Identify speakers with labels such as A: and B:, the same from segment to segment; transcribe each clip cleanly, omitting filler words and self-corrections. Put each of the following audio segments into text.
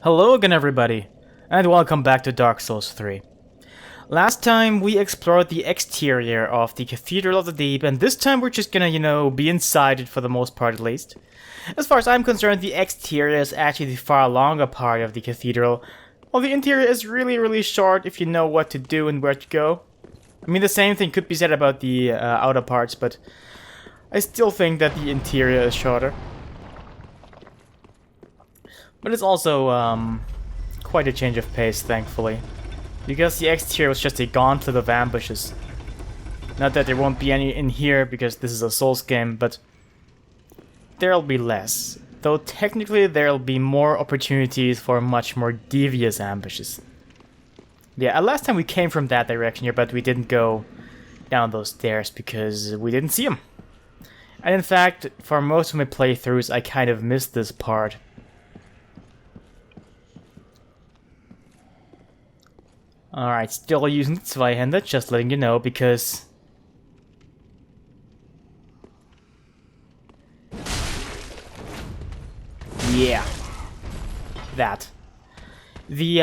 A: Hello again everybody, and welcome back to Dark Souls 3. Last time we explored the exterior of the Cathedral of the Deep, and this time we're just gonna, be inside it for the most part at least. As far as I'm concerned, the exterior is actually the far longer part of the Cathedral, while the interior is really short if you know what to do and where to go. I mean, the same thing could be said about the outer parts, but I still think that the interior is shorter. But it's also quite a change of pace, thankfully. Because the exterior was just a gauntlet of ambushes. Not that there won't be any in here, because this is a Souls game, but there'll be less. Though technically there'll be more opportunities for much more devious ambushes. Yeah, last time we came from that direction here, but we didn't go down those stairs because we didn't see them. And in fact, for most of my playthroughs, I kind of missed this part. Alright, still using the Zweihänder, just letting you know, because... yeah. That. The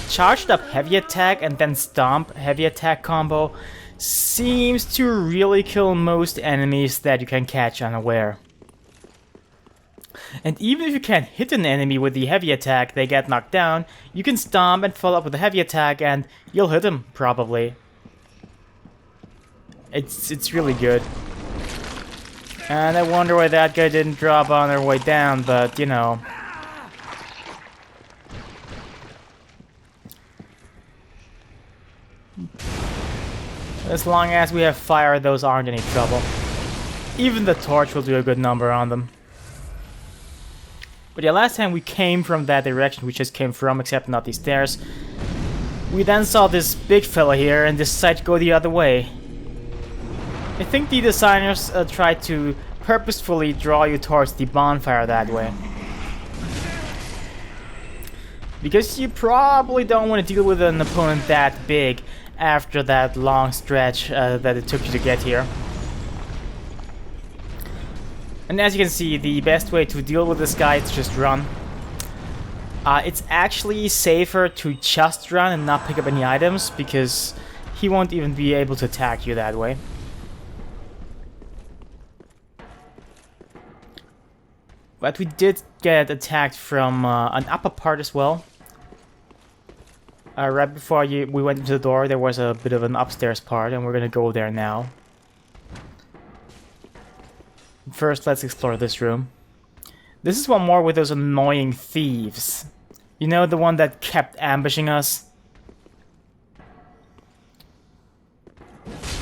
A: charged up heavy attack and then stomp heavy attack combo seems to really kill most enemies that you can catch unaware. And even if you can't hit an enemy with the heavy attack, they get knocked down, you can stomp and follow up with a heavy attack and you'll hit them, probably. It's really good. And I wonder why that guy didn't drop on their way down, but you know. As long as we have fire, those aren't any trouble. Even the torch will do a good number on them. But yeah, last time we came from that direction we just came from, except not these stairs. We then saw this big fella here and decided to go the other way. I think the designers tried to purposefully draw you towards the bonfire that way. Because you probably don't want to deal with an opponent that big after that long stretch that it took you to get here. And as you can see, the best way to deal with this guy is just run. It's actually safer to just run and not pick up any items, because he won't even be able to attack you that way. But we did get attacked from an upper part as well. Right before we went into the door, there was a bit of an upstairs part, and we're gonna go there now. First, let's explore this room. This is one more with those annoying thieves. You know, the one that kept ambushing us?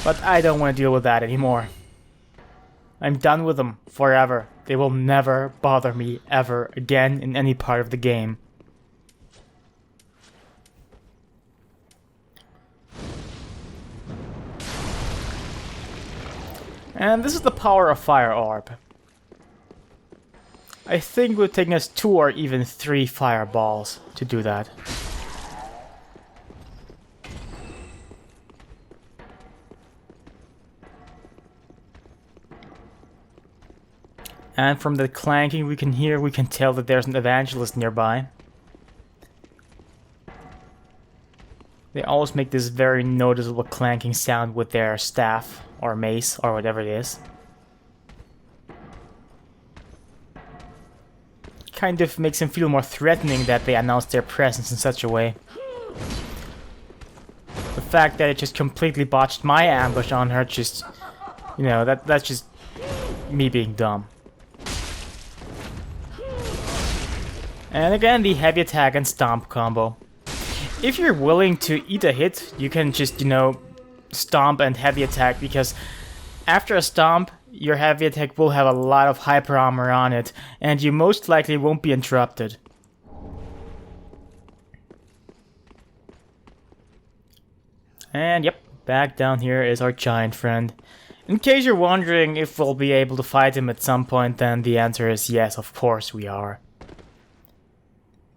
A: But I don't want to deal with that anymore. I'm done with them forever. They will never bother me ever again in any part of the game. And this is the power of Fire Orb. I think it would take us 2 or even 3 fireballs to do that. And from the clanking we can hear, we can tell that there's an evangelist nearby. They always make this very noticeable clanking sound with their staff, or mace, or whatever it is. Kind of makes them feel more threatening that they announce their presence in such a way. The fact that it just completely botched my ambush on her, just... you know, that's just me being dumb. And again, the heavy attack and stomp combo. If you're willing to eat a hit, you can just, stomp and heavy attack, because after a stomp, your heavy attack will have a lot of hyper armor on it, and you most likely won't be interrupted. And yep, back down here is our giant friend. In case you're wondering if we'll be able to fight him at some point, then the answer is yes, of course we are.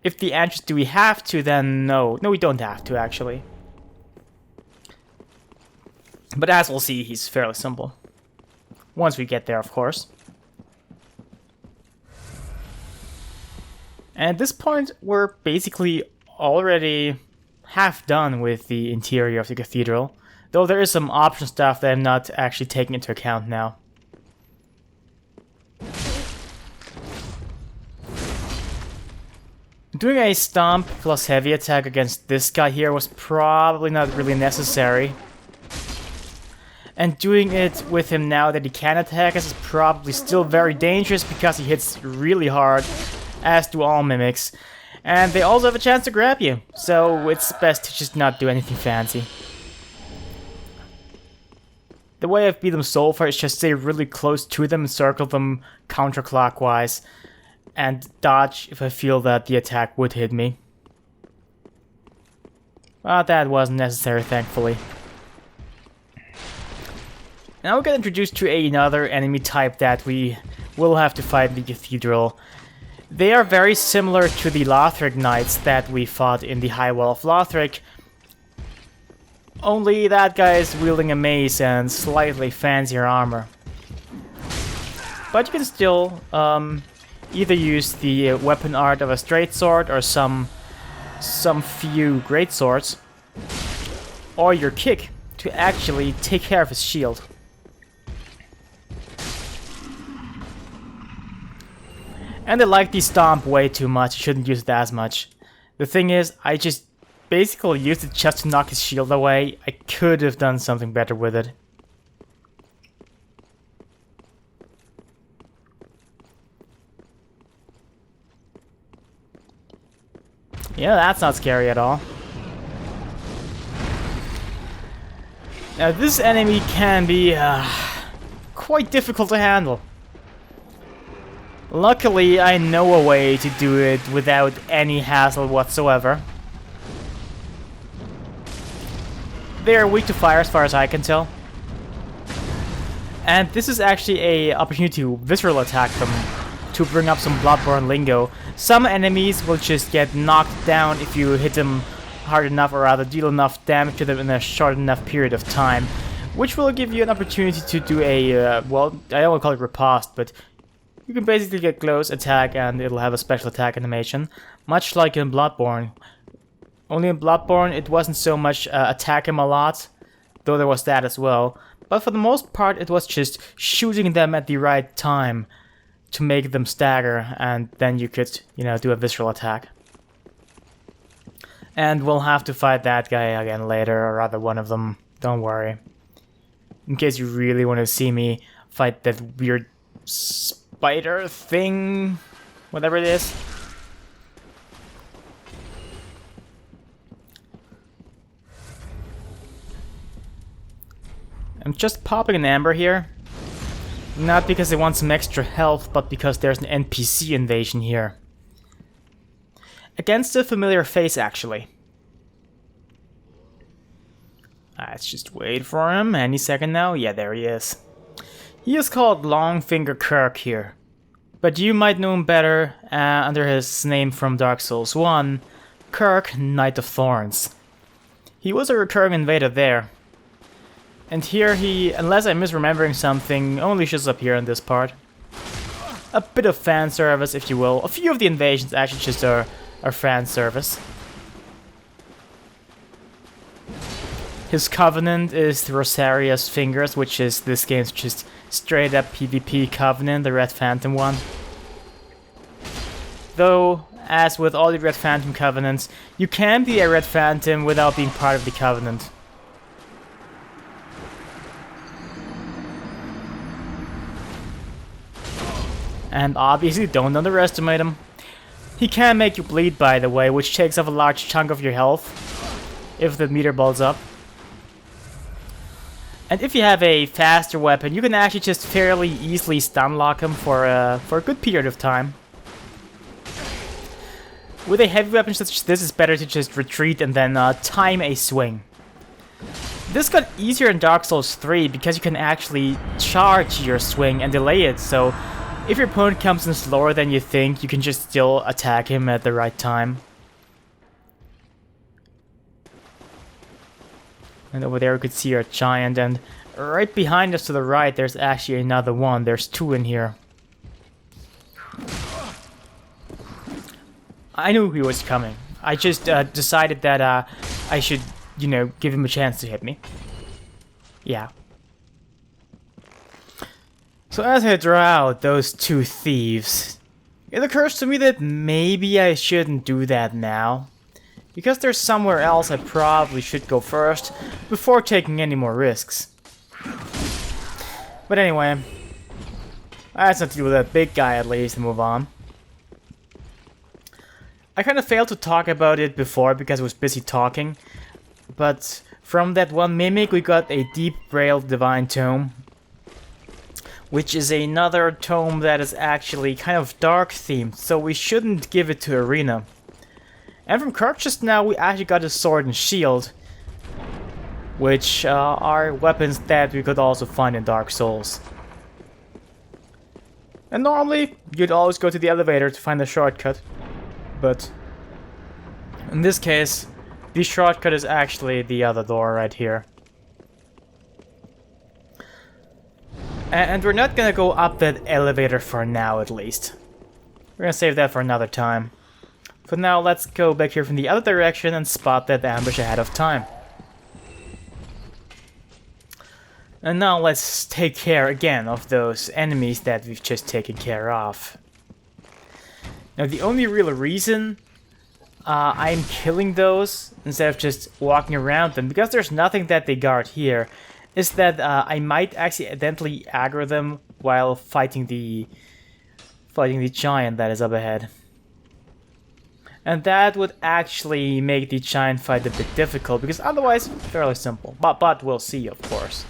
A: If the answer is do we have to, then no. No, we don't have to, actually. But as we'll see, he's fairly simple. Once we get there, of course. And at this point, we're basically already half done with the interior of the cathedral, though there is some option stuff that I'm not actually taking into account now. Doing a stomp plus heavy attack against this guy here was probably not really necessary. And doing it with him now that he can attack us is probably still very dangerous because he hits really hard, as do all mimics. And they also have a chance to grab you, so it's best to just not do anything fancy. The way I've beat them so far is just stay really close to them and circle them counterclockwise, and dodge if I feel that the attack would hit me. But that wasn't necessary, thankfully. Now we get introduced to another enemy type that we will have to fight in the cathedral. They are very similar to the Lothric Knights that we fought in the High Wall of Lothric. Only that guy is wielding a mace and slightly fancier armor. But you can still either use the weapon art of a straight sword or some few great swords, or your kick to actually take care of his shield. And I like the stomp way too much, shouldn't use it as much. The thing is, I just basically used it just to knock his shield away. I could have done something better with it. Yeah, that's not scary at all. Now this enemy can be quite difficult to handle. Luckily, I know a way to do it without any hassle whatsoever. They are weak to fire as far as I can tell. And this is actually an opportunity to visceral attack them, to bring up some Bloodborne lingo. Some enemies will just get knocked down if you hit them hard enough, or rather deal enough damage to them in a short enough period of time, which will give you an opportunity to do a, well, I don't want to call it riposte, but you can basically get close, attack, and it'll have a special attack animation, much like in Bloodborne. Only in Bloodborne it wasn't so much attack him a lot, though there was that as well, but for the most part it was just shooting them at the right time to make them stagger, and then you could, you know, do a visceral attack. And we'll have to fight that guy again later, or rather one of them, don't worry. In case you really want to see me fight that weird spider thing, whatever it is. I'm just popping an amber here. Not because I want some extra health, but because there's an NPC invasion here. Against a familiar face, actually. Let's just wait for him. Any second now. Yeah, there he is. He is called Longfinger Kirk here. But you might know him better under his name from Dark Souls 1, Kirk, Knight of Thorns. He was a recurring invader there. And here he, unless I'm misremembering something, only shows up here in this part. A bit of fan service, if you will. A few of the invasions actually just are fan service. His Covenant is the Rosaria's Fingers, which is this game's just straight up PvP Covenant, the Red Phantom one. Though, as with all the Red Phantom Covenants, you can be a Red Phantom without being part of the Covenant. And obviously don't underestimate him. He can make you bleed, by the way, which takes off a large chunk of your health if the meter builds up. And if you have a faster weapon, you can actually just fairly easily stun lock him for a good period of time. With a heavy weapon such as this, it's better to just retreat and then time a swing. This got easier in Dark Souls 3 because you can actually charge your swing and delay it, so if your opponent comes in slower than you think, you can just still attack him at the right time. And over there we could see our giant, and right behind us to the right there's actually another one. There's two in here. I knew he was coming. I just decided that I should, you know, give him a chance to hit me. Yeah. So as I draw out those two thieves, it occurs to me that maybe I shouldn't do that now. Because there's somewhere else I probably should go first, before taking any more risks. But anyway, let's not deal with that big guy at least and move on. I kind of failed to talk about it before because I was busy talking, but from that one mimic we got a Deep Braille Divine Tome, which is another tome that is actually kind of dark themed, so we shouldn't give it to Arena. And from Kirk just now we actually got a sword and shield, which are weapons that we could also find in Dark Souls. And normally you'd always go to the elevator to find a shortcut. But in this case, the shortcut is actually the other door right here. And we're not gonna go up that elevator for now, at least. We're gonna save that for another time. For now, let's go back here from the other direction and spot that ambush ahead of time. And now let's take care again of those enemies that we've just taken care of. Now the only real reason I'm killing those instead of just walking around them, because there's nothing that they guard here, is that I might accidentally aggro them while fighting the giant that is up ahead. And that would actually make the giant fight a bit difficult, because otherwise fairly simple. But we'll see, of course.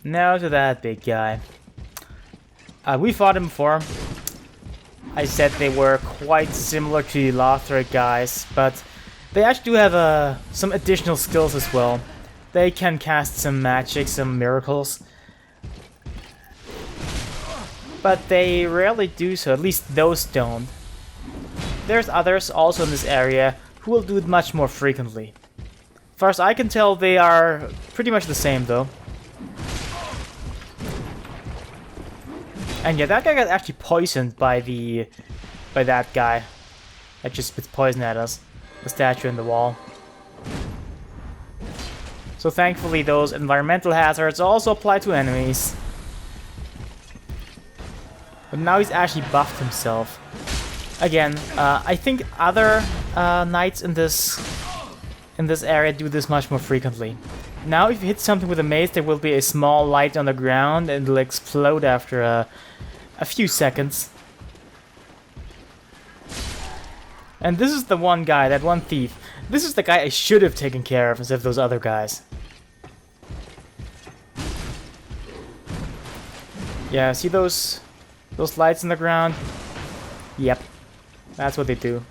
A: Now to that big guy. We fought him before. I said they were quite similar to the Lothric guys, but they actually do have some additional skills as well. They can cast some magic, some miracles. But they rarely do so, at least those don't. There's others also in this area who will do it much more frequently. As far as I can tell, they are pretty much the same though. And yeah, that guy got actually poisoned by that guy that just spits poison at us. The statue in the wall. So thankfully those environmental hazards also apply to enemies. But now he's actually buffed himself. Again, I think other knights in this area do this much more frequently. Now if you hit something with a mace, there will be a small light on the ground and it'll explode after a few seconds. And this is the one guy, that one thief. This is the guy I should have taken care of instead of those other guys. Yeah, see those lights in the ground? Yep, that's what they do.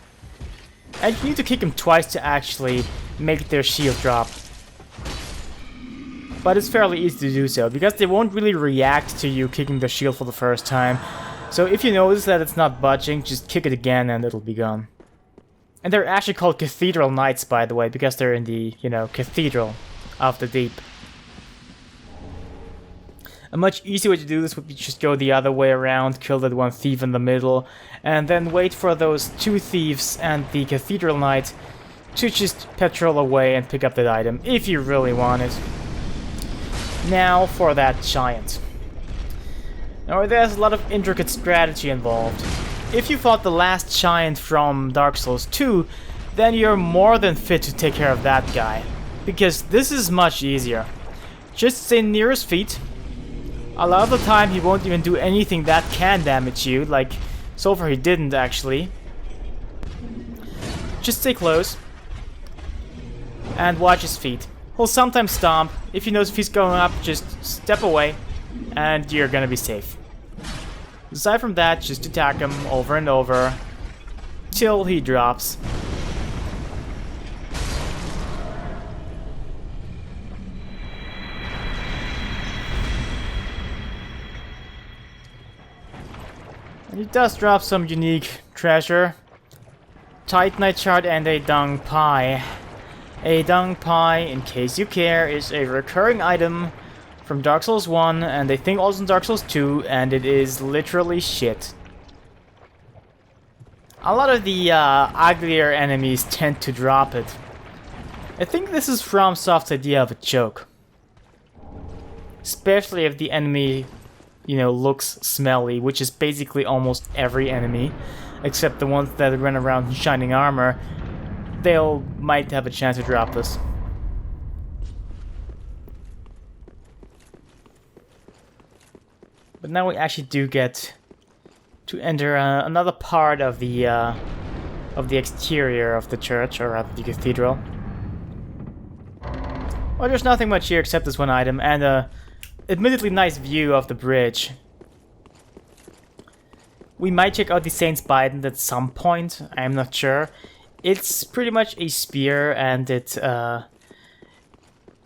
A: And you need to kick them twice to actually make their shield drop. But it's fairly easy to do so, because they won't really react to you kicking the shield for the first time. So if you notice that it's not budging, just kick it again and it'll be gone. And they're actually called Cathedral Knights, by the way, because they're in the, you know, Cathedral of the Deep. A much easier way to do this would be just go the other way around, kill that one thief in the middle, and then wait for those two thieves and the Cathedral Knight to just patrol away and pick up that item, if you really want it. Now for that giant. Now there's a lot of intricate strategy involved. If you fought the last giant from Dark Souls 2, then you're more than fit to take care of that guy. Because this is much easier. Just stay near his feet. A lot of the time he won't even do anything that can damage you, like so far he didn't actually. Just stay close. And watch his feet. He'll sometimes stomp. If you notice if he's going up, just step away and you're gonna be safe. Aside from that, just attack him over and over till he drops. And he does drop some unique treasure. Titanite shard and a dung pie. A dung pie, in case you care, is a recurring item from Dark Souls 1, and I think also in Dark Souls 2, and it is literally shit. A lot of the uglier enemies tend to drop it. I think this is FromSoft's idea of a joke. Especially if the enemy, you know, looks smelly, which is basically almost every enemy, except the ones that run around in shining armor. They'll might have a chance to drop this. But now we actually do get to enter another part of the exterior of the church, or rather the cathedral. Well, there's nothing much here except this one item and a admittedly nice view of the bridge. We might check out the Saint's Bident at some point, I'm not sure. It's pretty much a spear, and it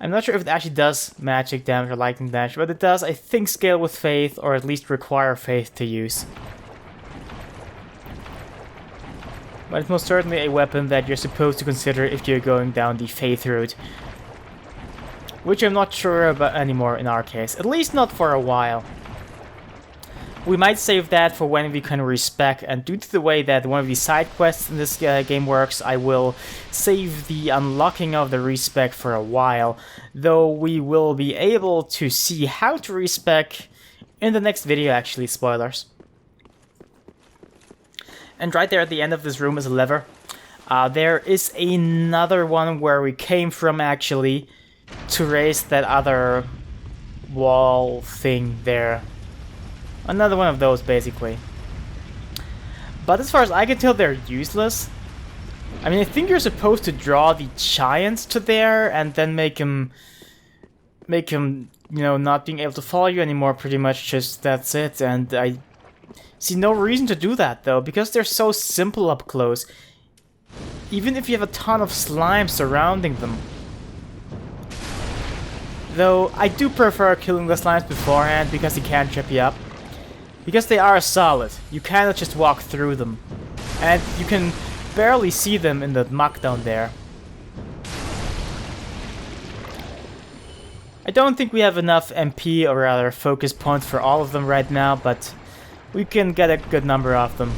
A: I'm not sure if it actually does magic damage or lightning damage, but it does, I think, scale with faith, or at least require faith to use. But it's most certainly a weapon that you're supposed to consider if you're going down the faith route. Which I'm not sure about anymore in our case, at least not for a while. We might save that for when we can respec, and due to the way that one of the side quests in this game works, I will save the unlocking of the respec for a while, though we will be able to see how to respec in the next video, actually, spoilers. And right there at the end of this room is a lever. There is another one where we came from, actually, to raise that other wall thing there. Another one of those, basically. But as far as I can tell, they're useless. I mean, I think you're supposed to draw the giants to there and then make him, you know, not being able to follow you anymore, pretty much. Just that's it. And I see no reason to do that, though, because they're so simple up close. Even if you have a ton of slime surrounding them. Though, I do prefer killing the slimes beforehand because he can't trip you up. Because they are solid, you cannot just walk through them. And you can barely see them in the muck down there. I don't think we have enough MP, or rather focus points, for all of them right now, but we can get a good number of them.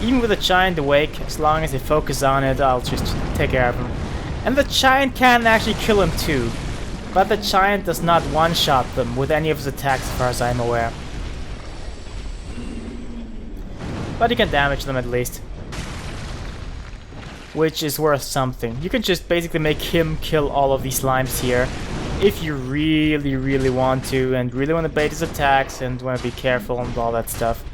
A: Even with a giant awake, as long as they focus on it, I'll just take care of him. And the giant can actually kill him too. But the giant does not one-shot them with any of his attacks as far as I'm aware. But he can damage them at least. Which is worth something. You can just basically make him kill all of these slimes here. If you really, really want to, and really want to bait his attacks, and want to be careful and all that stuff.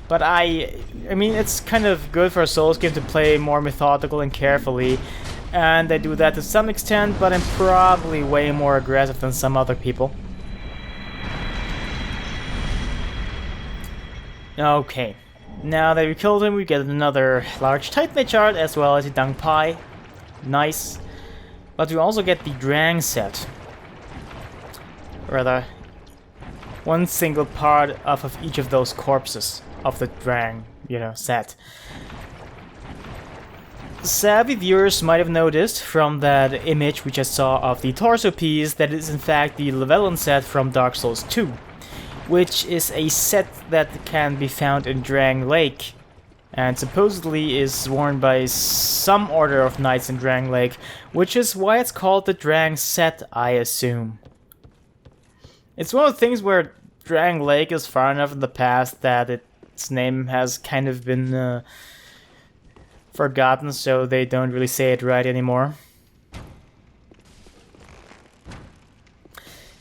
A: But I mean, it's kind of good for a Souls game to play more methodical and carefully. And I do that to some extent, but I'm probably way more aggressive than some other people. Okay, now that we killed him, we get another large Titanite shard as well as a dung pie. Nice. But we also get the Drang set. Rather, one single part of each of those corpses of the Drang, you know, set. Savvy viewers might have noticed from that image we just saw of the torso piece that it is in fact the Llewellyn set from Dark Souls 2, which is a set that can be found in Drang Lake, and supposedly is worn by some order of knights in Drang Lake, which is why it's called the Drang set, I assume. It's one of the things where Drang Lake is far enough in the past that its name has kind of been forgotten, so they don't really say it right anymore.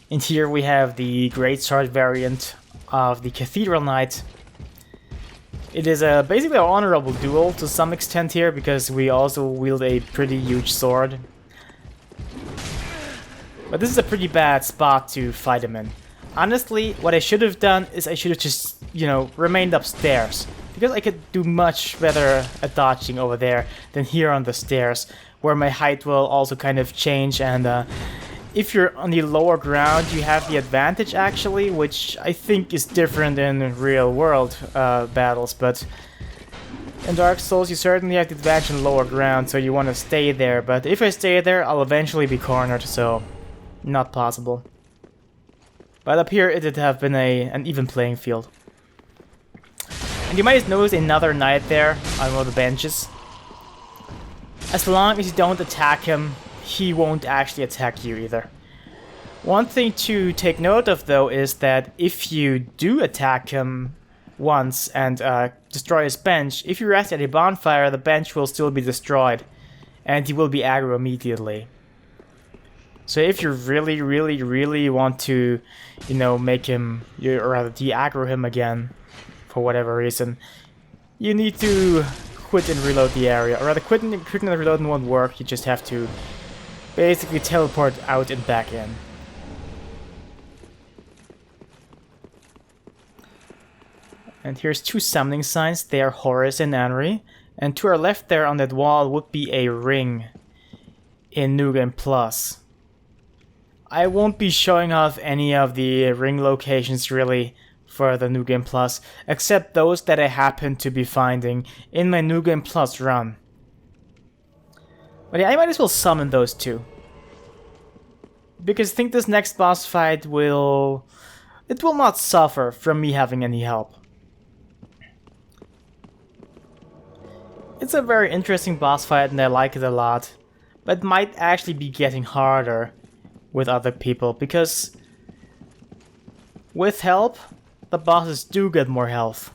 A: And here we have the Greatsword variant of the Cathedral Knight. It is basically an honorable duel to some extent here, because we also wield a pretty huge sword. But this is a pretty bad spot to fight him in. Honestly, what I should have done is I should have just, you know, remained upstairs. Because I could do much better at dodging over there than here on the stairs, where my height will also kind of change, and if you're on the lower ground you have the advantage actually, which I think is different in real world battles, but In Dark Souls, you certainly have the advantage in lower ground, so you want to stay there, but if I stay there, I'll eventually be cornered, so not possible. But up here, it would have been an even playing field. And you might notice another knight there on one of the benches. As long as you don't attack him, he won't actually attack you either. One thing to take note of, though, is that if you do attack him once and destroy his bench, if you rest at a bonfire, the bench will still be destroyed, and he will be aggro immediately. So if you really, really, really want to, you know, make him, or rather de-aggro him again, for whatever reason, you need to quit and reload the area. Or rather, quitting and reloading won't work, you just have to basically teleport out and back in. And here's two summoning signs. They are Horus and Anri. And to our left there on that wall would be a ring in New Game Plus. I won't be showing off any of the ring locations really for the New Game Plus, except those that I happen to be finding in my New Game Plus run. But yeah, I might as well summon those two. Because I think this next boss fight will not suffer from me having any help. It's a very interesting boss fight and I like it a lot, but it might actually be getting harder with other people, because with help, the bosses do get more health.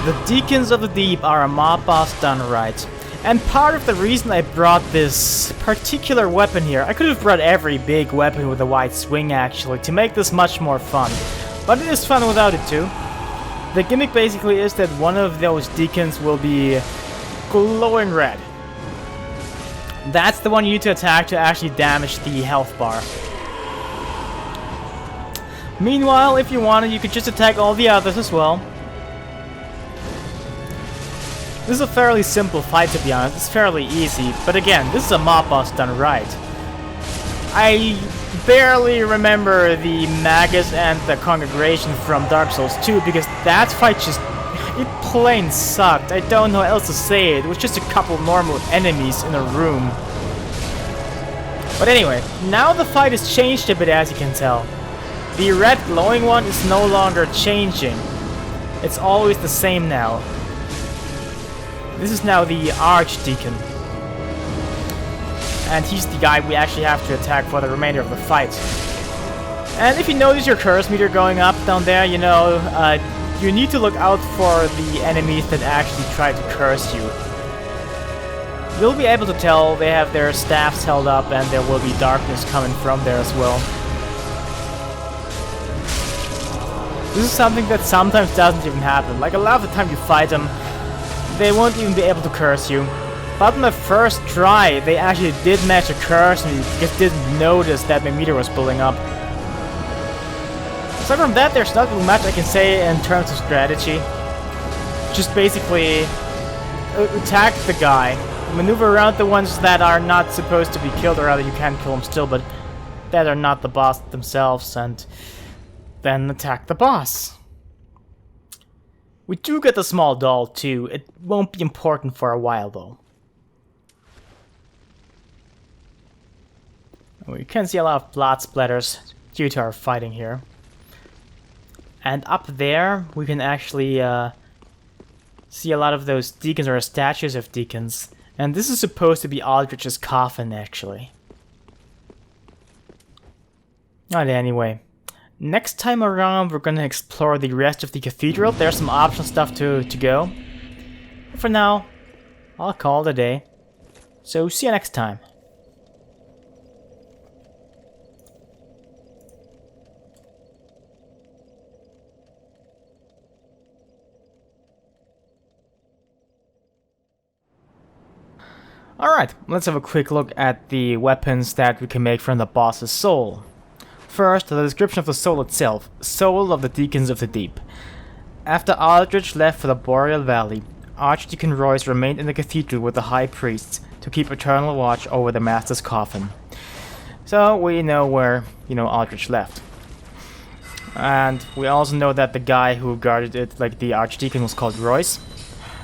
A: The Deacons of the Deep are a mob boss done right. And part of the reason I brought this particular weapon here, I could have brought every big weapon with a wide swing actually, to make this much more fun. But it is fun without it too. The gimmick basically is that one of those deacons will be glowing red. That's the one you need to attack to actually damage the health bar. Meanwhile, if you wanted, you could just attack all the others as well. This is a fairly simple fight, to be honest. It's fairly easy, but again, this is a mob boss done right. I barely remember the Magus and the Congregation from Dark Souls 2, because that fight just... it plain sucked. I don't know how else to say it. It was just a couple normal enemies in a room. But anyway, now the fight has changed a bit, as you can tell. The red glowing one is no longer changing. It's always the same now. This is now the Archdeacon. And he's the guy we actually have to attack for the remainder of the fight. And if you notice your curse meter going up down there, you know, you need to look out for the enemies that actually try to curse you. You'll be able to tell they have their staffs held up and there will be darkness coming from there as well. This is something that sometimes doesn't even happen. Like, a lot of the time you fight them, they won't even be able to curse you. But on the first try, they actually did manage to curse me, just didn't notice that my meter was pulling up. Aside from that, there's not really much I can say in terms of strategy. Just basically attack the guy, maneuver around the ones that are not supposed to be killed, or rather you can kill them still, but that are not the boss themselves, and then attack the boss. We do get the small doll too. It won't be important for a while though. We can see a lot of blood splatters due to our fighting here. And up there we can actually see a lot of those deacons, or statues of deacons. And this is supposed to be Aldrich's coffin actually. Alright, anyway. Next time around, we're gonna explore the rest of the cathedral. There's some optional stuff to go. But for now, I'll call it a day. So, see you next time. Alright, let's have a quick look at the weapons that we can make from the boss's soul. First, the description of the soul itself. Soul of the Deacons of the Deep. After Aldrich left for the Boreal Valley, Archdeacon Royce remained in the cathedral with the high priests to keep eternal watch over the master's coffin. So we know where, Aldrich left. And we also know that the guy who guarded it, like the Archdeacon, was called Royce.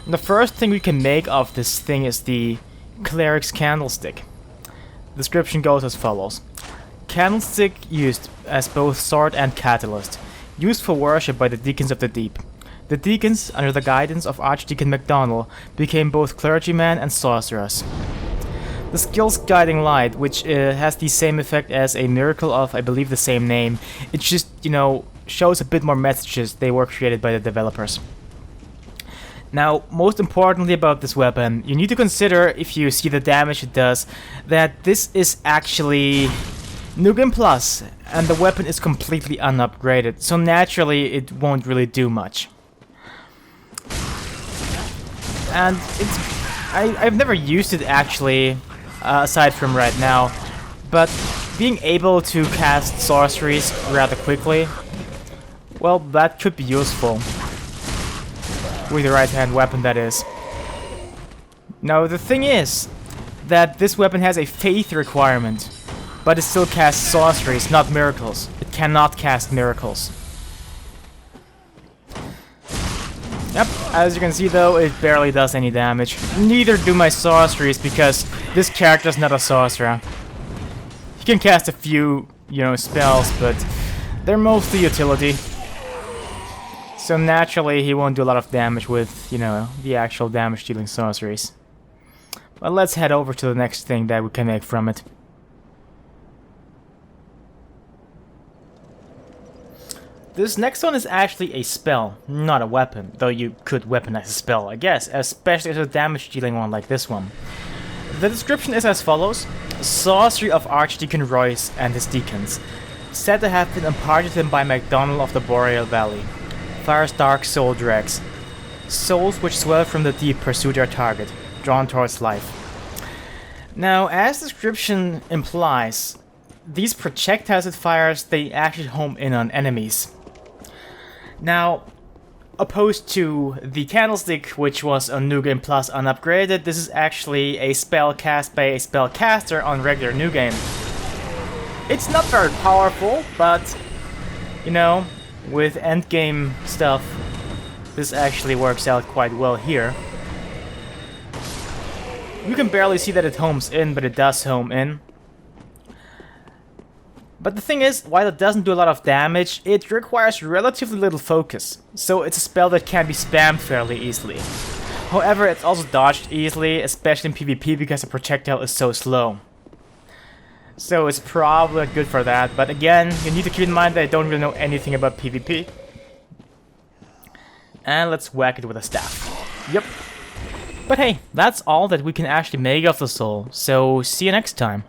A: And the first thing we can make of this thing is the Cleric's Candlestick. The description goes as follows. Candlestick used as both sword and catalyst, used for worship by the Deacons of the Deep. The Deacons, under the guidance of Archdeacon MacDonald, became both clergymen and sorcerers. The skill's Guiding Light, which has the same effect as a miracle of, I believe, the same name. It just, shows a bit more messages. They were created by the developers. Now, most importantly about this weapon, you need to consider, if you see the damage it does, that this is actually New Game Plus, and the weapon is completely unupgraded, so naturally it won't really do much. And I've never used it actually, aside from right now, but being able to cast sorceries rather quickly, well, that could be useful. With the right hand weapon, that is. Now, the thing is that this weapon has a faith requirement, but it still casts sorceries, not miracles. It cannot cast miracles. Yep, as you can see though, it barely does any damage. Neither do my sorceries, because this character's not a sorcerer. He can cast a few, spells, but they're mostly utility. So naturally, he won't do a lot of damage with, the actual damage-dealing sorceries. But let's head over to the next thing that we can make from it. This next one is actually a spell, not a weapon, though you could weaponize a spell, I guess, especially as a damage-dealing one like this one. The description is as follows. Sorcery of Archdeacon Royce and his deacons, said to have been imparted to him by MacDonald of the Boreal Valley. Fires dark soul dregs. Souls which swell from the deep pursue their target, drawn towards life. Now, as the description implies, these projectiles it fires, they actually home in on enemies. Now, opposed to the Candlestick, which was a New Game Plus unupgraded, this is actually a spell cast by a spellcaster on regular New Game. It's not very powerful, but, with endgame stuff, this actually works out quite well here. You can barely see that it homes in, but it does home in. But the thing is, while it doesn't do a lot of damage, it requires relatively little focus, so it's a spell that can be spammed fairly easily. However, it's also dodged easily, especially in PvP because the projectile is so slow. So it's probably not good for that, but again, you need to keep in mind that I don't really know anything about PvP. And let's whack it with a staff. Yep. But hey, that's all that we can actually make of the soul, so see you next time.